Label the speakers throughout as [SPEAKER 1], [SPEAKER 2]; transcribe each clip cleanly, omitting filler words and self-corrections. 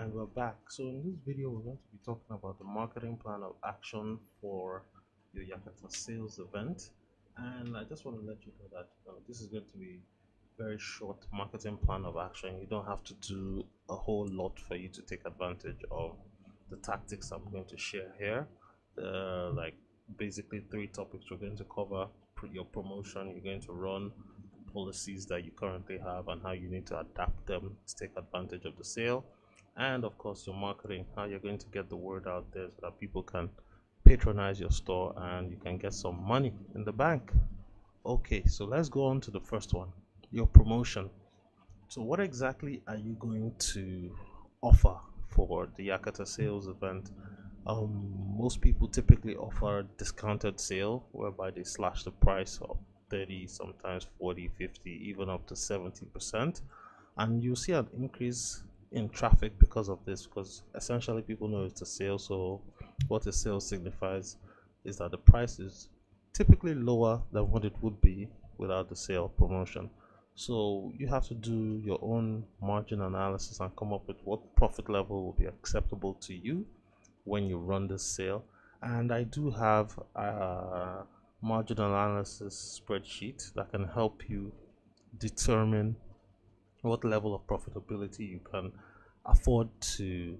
[SPEAKER 1] And we're back. So in this video, we're going to be talking about the marketing plan of action for your Yakata Sales event. And I just want to let you know that this is going to be very short marketing plan of action. You don't have to do a whole lot for you to take advantage of the tactics I'm going to share here. Like basically three topics we're going to cover: your promotion, you're going to run policies that you currently have and how you need to adapt them to take advantage of the sale, and of course your marketing, how you're going to get the word out there so that people can patronize your store and you can get some money in the bank. Okay, so let's go on to the first one, your promotion. So what exactly are you going to offer for the Yakata sales event? Most people typically offer discounted sale whereby they slash the price of 30, sometimes 40, 50, even up to 70%. And you'll see an increase in traffic because of this, because essentially people know it's a sale. So what a sale signifies is that the price is typically lower than what it would be without the sale promotion. So you have to do your own margin analysis and come up with what profit level will be acceptable to you when you run this sale. And I do have a margin analysis spreadsheet that can help you determine what level of profitability you can afford to,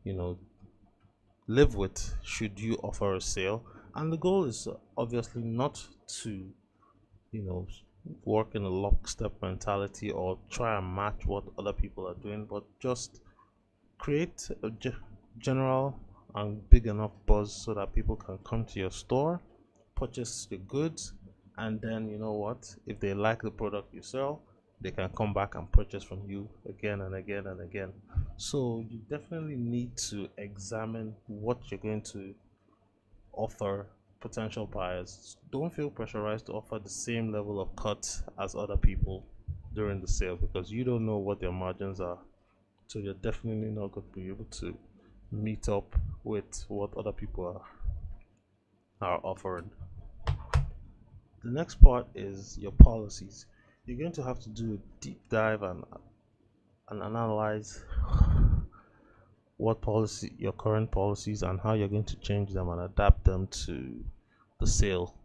[SPEAKER 1] you know, live with should you offer a sale. And the goal is obviously not to, you know, work in a lockstep mentality or try and match what other people are doing, but just create a general and big enough buzz so that people can come to your store, purchase the goods, and then you know what, if they like the product you sell, they can come back and purchase from you again and again and again. So you definitely need to examine what you're going to offer potential buyers. Don't feel pressurized to offer the same level of cut as other people during the sale, because you don't know what their margins are. So you're definitely not going to be able to meet up with what other people are offering. The next part is your policies. You're going to have to do a deep dive and analyze what policy, your current policies, and how you're going to change them and adapt them to the sale.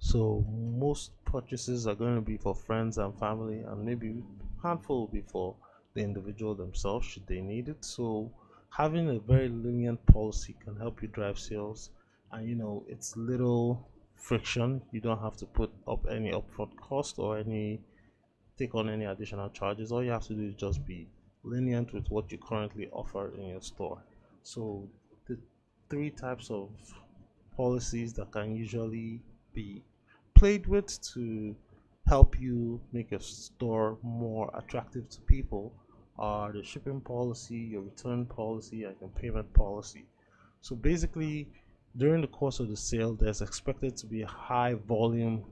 [SPEAKER 1] So most purchases are going to be for friends and family, and maybe a handful will be for the individual themselves should they need it. So having a very lenient policy can help you drive sales, and you know, it's little friction. You don't have to put up any upfront cost or any take on any additional charges. All you have to do is just be lenient with what you currently offer in your store. So the three types of policies that can usually be played with to help you make your store more attractive to people are the shipping policy, your return policy, and your payment policy. So basically, during the course of the sale, there's expected to be a high volume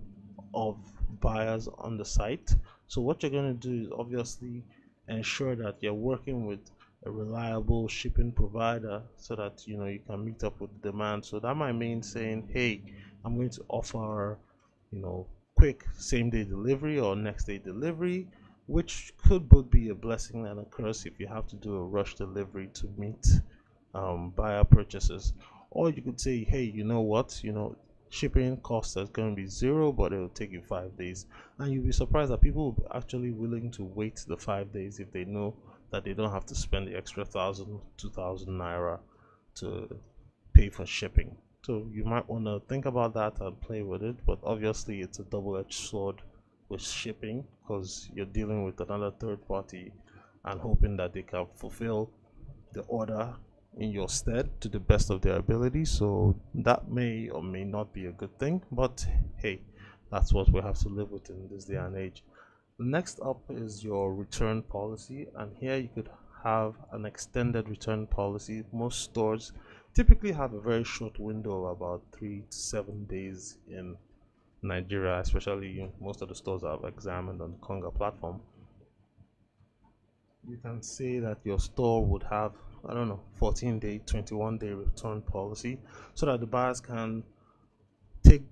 [SPEAKER 1] of buyers on the site. So what you're going to do is obviously ensure that you're working with a reliable shipping provider so that you know you can meet up with the demand. So that might mean saying, hey, I'm going to offer, you know, quick same day delivery or next day delivery, which could both be a blessing and a curse if you have to do a rush delivery to meet buyer purchases. Or you could say, hey, you know what, you know, shipping cost is going to be zero, but it will take you 5 days, and you'll be surprised that people will be actually willing to wait the 5 days if they know that they don't have to spend the extra 1,000 2,000 naira to pay for shipping. So you might want to think about that and play with it, but obviously it's a double-edged sword with shipping, because you're dealing with another third party and hoping that they can fulfill the order in your stead to the best of their ability. So that may or may not be a good thing, but hey, that's what we have to live with in this day and age. The next up is your return policy, and here you could have an extended return policy. Most stores typically have a very short window of about 3 to 7 days in Nigeria, especially most of the stores I've examined on the Konga platform. You can say that your store would have, I don't know, 14-day, 21-day return policy, so that the buyers can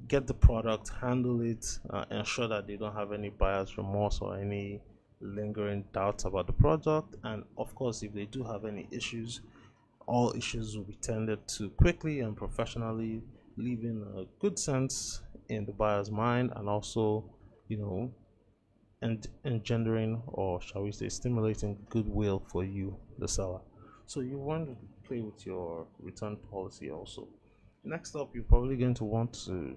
[SPEAKER 1] get the product, handle it, ensure that they don't have any buyer's remorse or any lingering doubts about the product, and of course, if they do have any issues, all issues will be tended to quickly and professionally, leaving a good sense in the buyer's mind, and also, you know, and engendering, or shall we say, stimulating goodwill for you, the seller. So you want to play with your return policy also. Next up, you're probably going to want to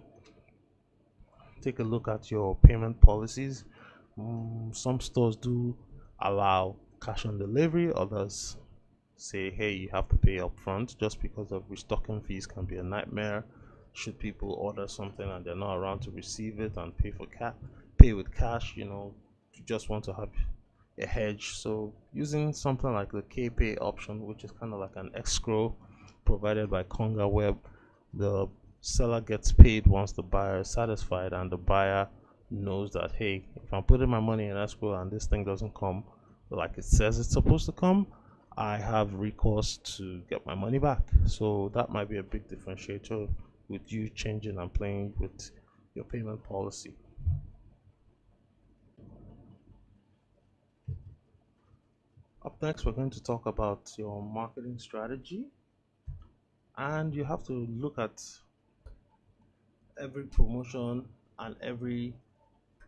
[SPEAKER 1] take a look at your payment policies. Some stores do allow cash on delivery, others say, hey, you have to pay up front, just because of restocking fees can be a nightmare should people order something and they're not around to receive it and pay with cash. You just want to have a hedge. So using something like the KPay option, which is kind of like an escrow provided by Konga Web, the seller gets paid once the buyer is satisfied, and the buyer knows that, hey, if I'm putting my money in escrow and this thing doesn't come like it says it's supposed to come, I have recourse to get my money back. So that might be a big differentiator with you changing and playing with your payment policy. Up next, we're going to talk about your marketing strategy, and you have to look at every promotion and every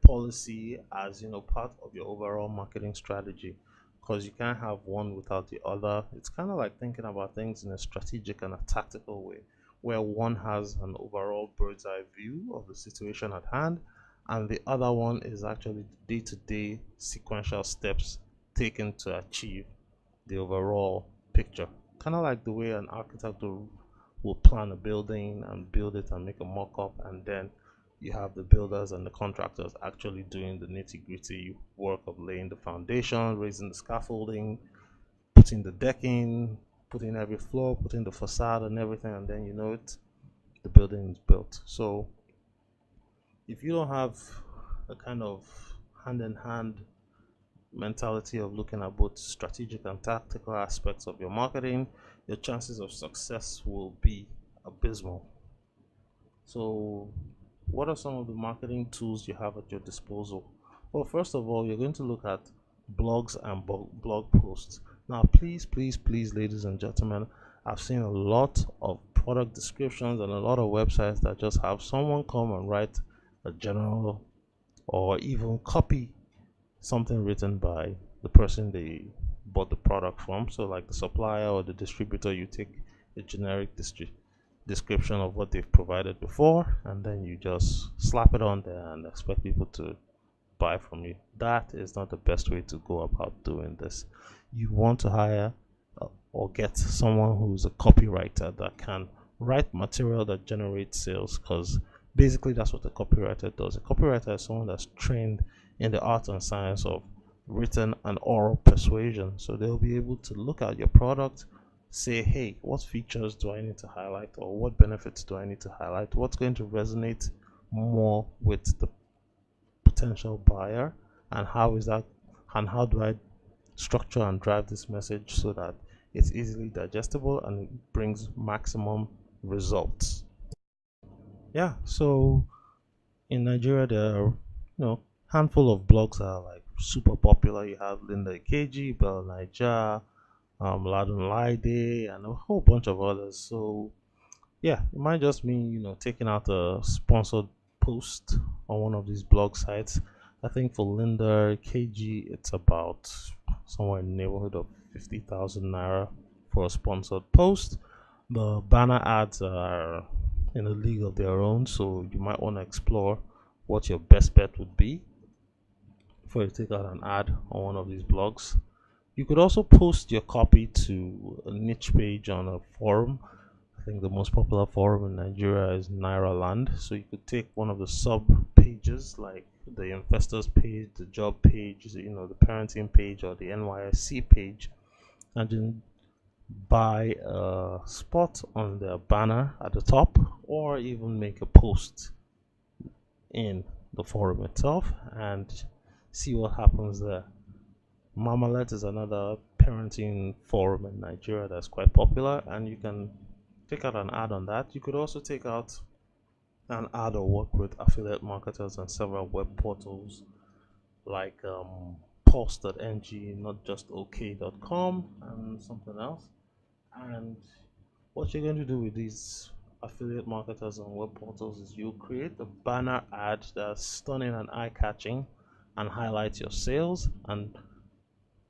[SPEAKER 1] policy as part of your overall marketing strategy, because you can't have one without the other. It's kind of like thinking about things in a strategic and a tactical way, where one has an overall bird's eye view of the situation at hand, and the other one is actually the day-to-day sequential steps taken to achieve the overall picture. Kind of like the way an architect will plan a building and build it and make a mock-up, and then you have the builders and the contractors actually doing the nitty-gritty work of laying the foundation, raising the scaffolding, putting the decking, putting every floor, putting the facade and everything, and then the building is built. So if you don't have a kind of hand-in-hand mentality of looking at both strategic and tactical aspects of your marketing, your chances of success will be abysmal. So, what are some of the marketing tools you have at your disposal? Well, first of all, you're going to look at blogs and blog posts. Now, please, ladies and gentlemen, I've seen a lot of product descriptions and a lot of websites that just have someone come and write a general or even copy something written by the person they bought the product from. So, like the supplier or the distributor, you take a generic description of what they've provided before, and then you just slap it on there and expect people to buy from you. That is not the best way to go about doing this. You want to hire or get someone who's a copywriter that can write material that generates sales, because basically that's what a copywriter does. A copywriter is someone that's trained in the art and science of written and oral persuasion. So they'll be able to look at your product, say, hey, what features do I need to highlight, or what benefits do I need to highlight? What's going to resonate more with the potential buyer, and how do I structure and drive this message so that it's easily digestible and it brings maximum results. Yeah, so in Nigeria there are handful of blogs that are like super popular. You have Linda KG, Bell Niger, Ladon Lide, and a whole bunch of others. So yeah, it might just mean taking out a sponsored post on one of these blog sites. I think for Linda KG it's about somewhere in the neighborhood of 50,000 naira for a sponsored post. The banner ads are in a league of their own, so you might want to explore what your best bet would be before you take out an ad on one of these blogs. You could also post your copy to a niche page on a forum. I think the most popular forum in Nigeria is Naira Land. So you could take one of the sub pages, like the investors page, the job page, the parenting page, or the NYSC page, and then buy a spot on the banner at the top, or even make a post in the forum itself and see what happens there. Mamalet is another parenting forum in Nigeria that's quite popular, and you can take out an ad on that. You could also take out an ad or work with affiliate marketers and several web portals like pulse.ng, not just ok.com, and something else. And what you're going to do with these affiliate marketers and web portals is you create a banner ad that's stunning and eye-catching and highlights your sales, and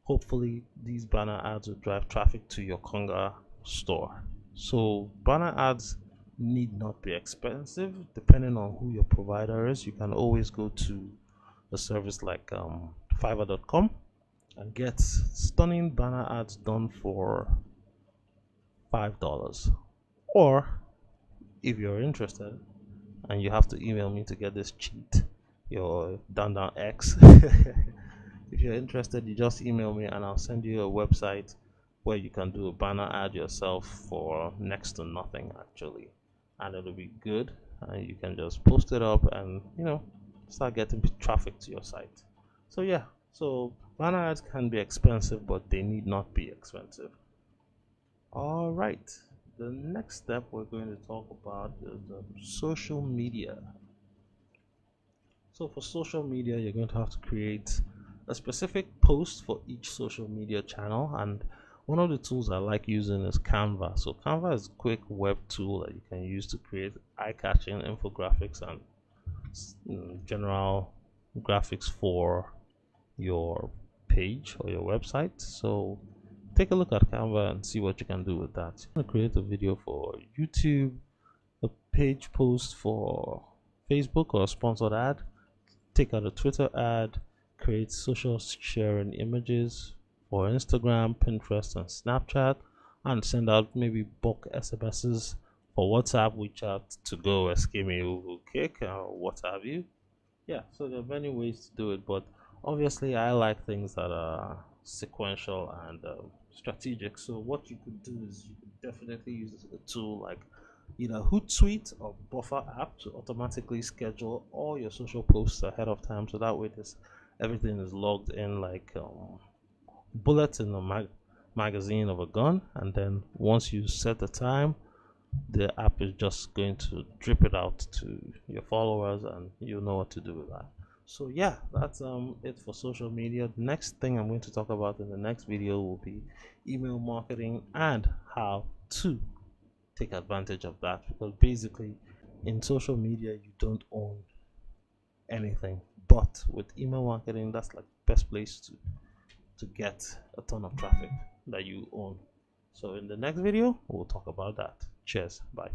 [SPEAKER 1] hopefully these banner ads will drive traffic to your Konga store. So banner ads need not be expensive. Depending on who your provider is, you can always go to a service like fiverr.com and get stunning banner ads done for $5. Or if you're interested and you have to email me to get this cheat, your down X. If you're interested, you just email me and I'll send you a website where you can do a banner ad yourself for next to nothing actually, and it'll be good, and you can just post it up and start getting traffic to your site. So yeah, so banner ads can be expensive, but they need not be expensive. All right, the next step we're going to talk about is social media. So for social media, you're going to have to create a specific post for each social media channel, and one of the tools I like using is Canva. So Canva is a quick web tool that you can use to create eye-catching infographics and general graphics for your page or your website. So take a look at Canva and see what you can do with that. I'm going to create a video for YouTube, a page post for Facebook or a sponsored ad, take out a Twitter ad, create social sharing images for Instagram, Pinterest, and Snapchat, and send out maybe bulk SMSs for WhatsApp, WeChat, to go, Eskimi, Kick, or what have you. Yeah, so there are many ways to do it, but obviously I like things that are sequential and strategic. So what you could do is you could definitely use a tool like either Hootsuite or Buffer app to automatically schedule all your social posts ahead of time, so that way everything is logged in like bullets in a magazine of a gun, and then once you set the time, the app is just going to drip it out to your followers and you'll know what to do with that. So yeah, that's it for social media. The next thing I'm going to talk about in the next video will be email marketing and how to take advantage of that, because basically in social media you don't own anything, but with email marketing that's like the best place to get a ton of traffic that you own. So in the next video we'll talk about that. Cheers, bye.